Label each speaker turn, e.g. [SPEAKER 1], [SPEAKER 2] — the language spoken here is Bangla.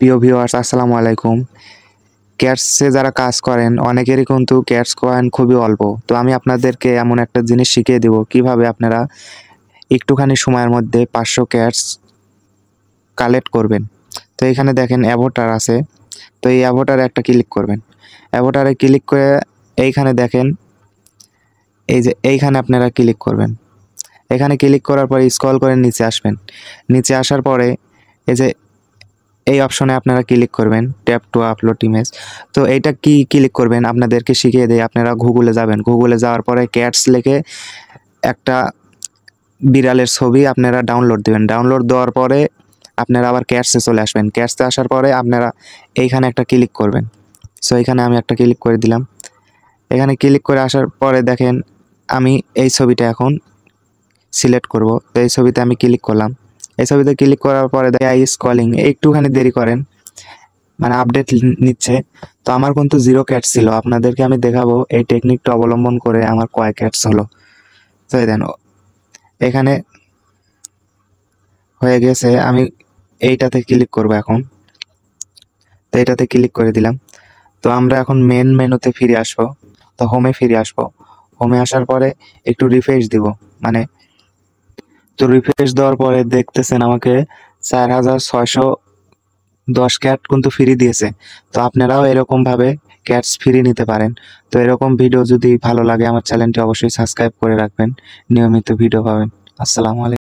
[SPEAKER 1] প্রিয় ভিউয়ার্স, আসসালামু আলাইকুম। ক্যাটসে যারা কাজ করেন অনেকেরই কিন্তু ক্যাটস কয়েন খুবই অল্প। তো আমি আপনাদেরকে এমন একটা জিনিস শিখিয়ে দেব কিভাবে আপনারা একটুখানি সময়ের মধ্যে 500 ক্যাটস কালেক্ট করবেন। তো এখানে দেখেন অ্যাভোটার আছে। তো এই অ্যাভোটারে একটা ক্লিক করবেন। অ্যাভোটারে ক্লিক করে এইখানে দেখেন, এই যে এইখানে আপনারা ক্লিক করবেন। এখানে ক্লিক করার পরে স্ক্রল করে নিচে আসবেন। নিচে আসার পরে এই যে এই অপশনে আপনারা ক্লিক করবেন, ট্যাপ টু আপলোড ইমেজ। তো এইটা কি ক্লিক করবেন আপনাদেরকে শিখিয়ে দেই। আপনারা গুগলে যাবেন, গুগলে যাওয়ার পরে ক্যাটস লিখে একটা বিড়ালের ছবি আপনারা ডাউনলোড দিবেন। ডাউনলোড দেওয়ার পরে আপনারা আবার ক্যাটসে চলে আসবেন। ক্যাটসে আসার পরে আপনারা এইখানে একটা ক্লিক করবেন। সো এখানে আমি একটা ক্লিক করে দিলাম। এখানে ক্লিক করে আসার পরে দেখেন আমি এই ছবিটা এখন সিলেক্ট করব। তো এই ছবিতে আমি ক্লিক করলাম। এই ছবিতে ক্লিক করার পরে এআই ইজ কলিং, একটুখানি দেরি করেন, মানে আপডেট নিচ্ছে। তো আমার কিন্তু 0 ক্যাটস ছিল, আপনাদেরকে আমি দেখাবো এই টেকনিকটা অবলম্বন করে আমার কয় ক্যাটস হলো। তো দেন এখানে হয়ে গেছে, আমি এইটাতে ক্লিক করব এখন। তো এটাতে ক্লিক করে দিলাম। তো আমরা এখন মেন মেনুতে ফিরে আসবো। তো হোমে ফিরে আসবো। হোমে আসার পরে একটু রিফ্রেশ দিব, মানে তো রিফ্রেশ দেওয়ার পরে দেখতেছেন আমাকে 4610 ক্যাট কিন্তু ফ্রি দিয়েছে। তো আপনারাও এরকম ভাবে ক্যাটস ফ্রি নিতে পারেন। তো এরকম ভিডিও যদি ভালো লাগে আমার চ্যানেলটি অবশ্যই সাবস্ক্রাইব করে রাখবেন, নিয়মিত ভিডিও পাবেন। আসসালামু আলাইকুম।